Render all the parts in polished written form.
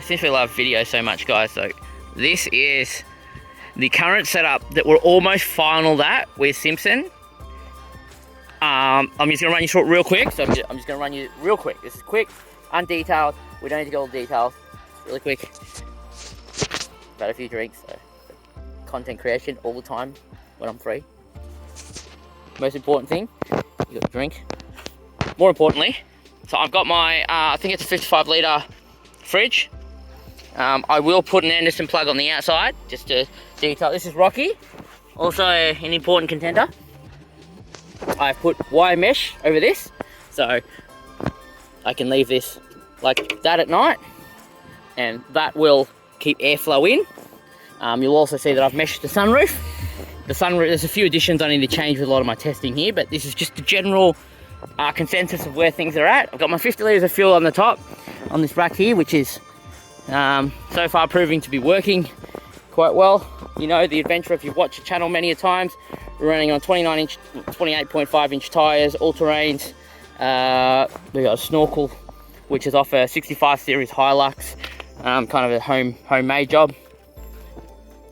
since we love video so much, guys, so this is the current setup that we're almost finaled at with Simpson. I'm just gonna run you through it real quick. So I'm just gonna run you real quick. This is quick, undetailed. We don't need to go all the details. It's really quick. Had a few drinks. So content creation all the time when I'm free. Most important thing, you got a drink. More importantly, so I've got my, I think it's a 55 litre fridge. I will put an Anderson plug on the outside just to detail. This is Rocky, also an important contender. I've put wire mesh over this, so I can leave this like that at night, and that will keep airflow in. You'll also see that I've meshed the sunroof. The sunroof, there's a few additions I need to change with a lot of my testing here, but this is just the general consensus of where things are at. I've got my 50 litres of fuel on the top, on this rack here, which is so far proving to be working quite well. You know, the Adventra, if you've watched the channel many a times, we're running on 28.5 inch tyres, all-terrains. We've got a snorkel, which is off a 65 series Hilux, kind of a homemade job.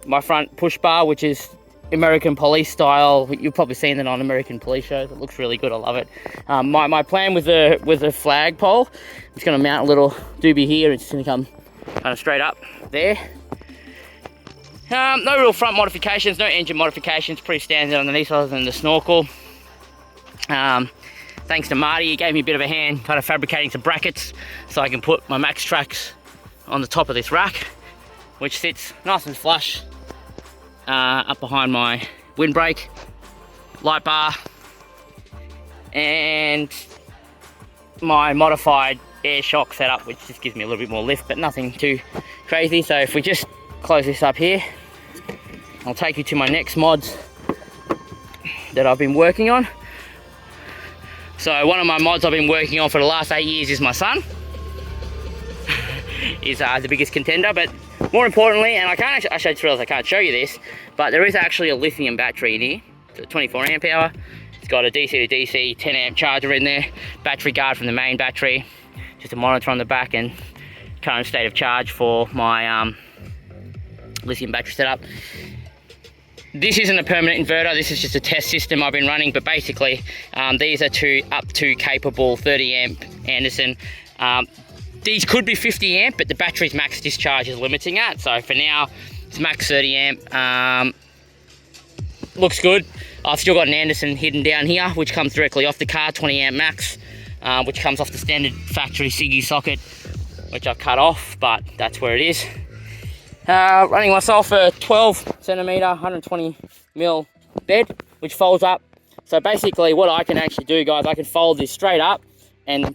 My front push bar, which is American police style. You've probably seen it on American police shows. It looks really good. I love it. My plan with the flagpole, I'm just going to mount a little doobie here. It's going to come kind of straight up there. No real front modifications, no engine modifications. Pretty standard underneath other than the snorkel. Thanks to Marty, he gave me a bit of a hand kind of fabricating some brackets so I can put my Max Tracks on the top of this rack, which sits nice and flush up behind my windbreak, light bar, and my modified air shock setup, which just gives me a little bit more lift, but nothing too crazy. So if we just close this up here, I'll take you to my next mods that I've been working on. So one of my mods I've been working on for the last 8 years is my son. He's the biggest contender, but more importantly, and I just realized I can't show you this, but there is actually a lithium battery in here. It's a 24 amp hour. It's got a DC to DC 10 amp charger in there, battery guard from the main battery, just a monitor on the back, and current state of charge for my lithium battery setup. This isn't a permanent inverter, this is just a test system I've been running, but basically these are two up to capable 30 amp Anderson. These could be 50 amp, but the battery's max discharge is limiting that. So for now, it's max 30 amp. Looks good. I've still got an Anderson hidden down here, which comes directly off the car, 20 amp max, which comes off the standard factory Siggy socket, which I've cut off, but that's where it is. Running myself a 12 centimeter, 120 mil bed, which folds up. So basically what I can actually do, guys, I can fold this straight up, and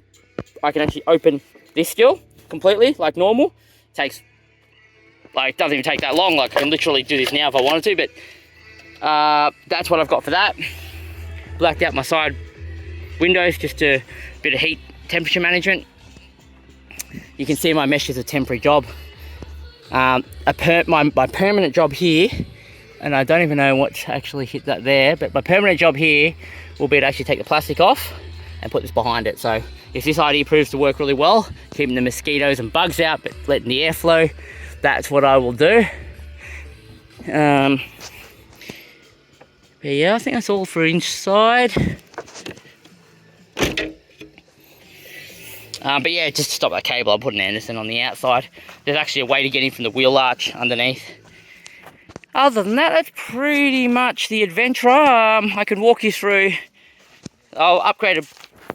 I can actually open this still completely like normal. Takes, like, it doesn't even take that long. Like, I can literally do this now if I wanted to, but that's what I've got for that. Blacked out my side windows, just a bit of heat temperature management. You can see my mesh is a temporary job. My permanent job here, and I don't even know what's actually hit that there, but my permanent job here will be to actually take the plastic off and put this behind it. So if this idea proves to work really well, keeping the mosquitoes and bugs out but letting the air flow, that's what I will do. But yeah, I think that's all for inside. But yeah, just to stop that cable, I'll put an Anderson on the outside. There's actually a way to get in from the wheel arch underneath. Other than that, that's pretty much the Adventra. I can walk you through. I'll upgrade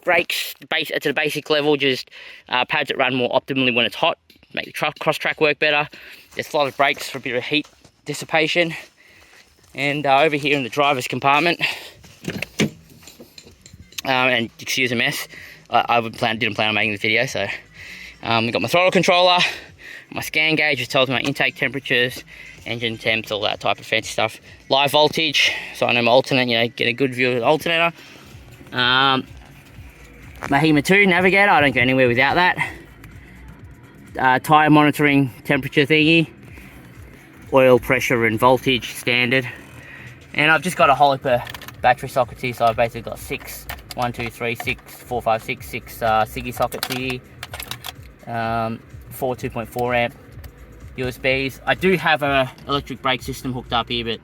brakes to the basic level, just pads that run more optimally when it's hot, make the cross track work better. There's slotted brakes for a bit of heat dissipation. And over here in the driver's compartment, and excuse the mess, I didn't plan on making this video, so we've got my throttle controller, my scan gauge, which tells me my intake temperatures, engine temps, all that type of fancy stuff. Live voltage, so I know my alternator, get a good view of the alternator. My HEMA 2 navigator, I don't go anywhere without that. Tyre monitoring temperature thingy, oil pressure and voltage standard. And I've just got a Holiper battery socket here, so I've basically got 6 Siggy sockets here. 4 2.4 amp USBs. I do have a electric brake system hooked up here, but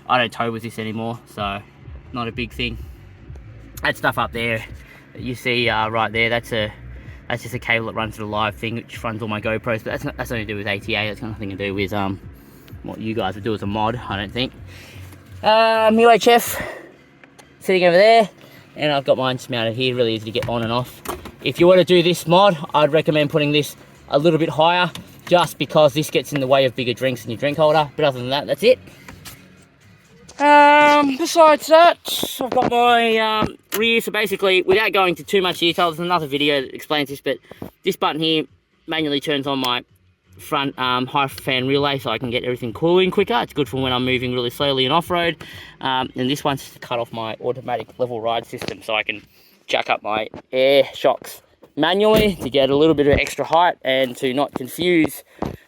I don't tow with this anymore, so not a big thing. That stuff up there that you see right there, that's just a cable that runs to the live thing, which runs all my GoPros, but that's nothing to do with ATA. That's got nothing to do with what you guys would do as a mod, I don't think. UHF sitting over there, and I've got mine mounted here, really easy to get on and off. If you want to do this mod, I'd recommend putting this a little bit higher, just because this gets in the way of bigger drinks in your drink holder. But other than that, that's it. Besides that, I've got my rear. So basically, without going into too much detail, there's another video that explains this, but this button here manually turns on my front high fan relay, so I can get everything cooling quicker. It's good for when I'm moving really slowly in off-road. And this one's to cut off my automatic level ride system, so I can jack up my air shocks manually to get a little bit of extra height and to not confuse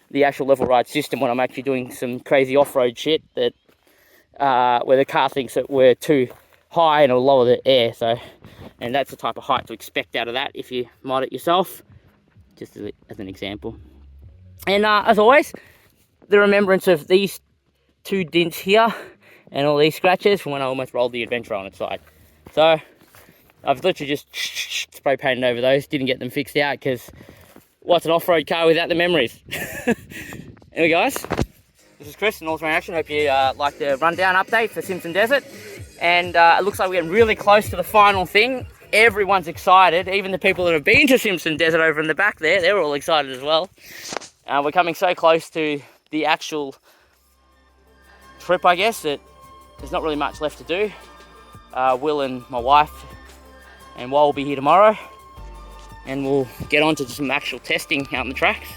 the actual level ride system when I'm actually doing some crazy off-road shit that where the car thinks that we're too high and it'll lower the air. So, and that's the type of height to expect out of that if you mod it yourself, just as an example. And as always, the remembrance of these 2 dents here and all these scratches from when I almost rolled the Adventra on its side. So I've literally just spray painted over those, didn't get them fixed out, because what's an off-road car without the memories? Anyway guys, this is Chris and All Terrain Action. Hope you like the rundown update for Simpson Desert. And it looks like we're getting really close to the final thing. Everyone's excited, even the people that have been to Simpson Desert over in the back there, they're all excited as well. We're coming so close to the actual trip, I guess, that there's not really much left to do. Will and my wife and Wal will be here tomorrow, and we'll get on to some actual testing out on the tracks.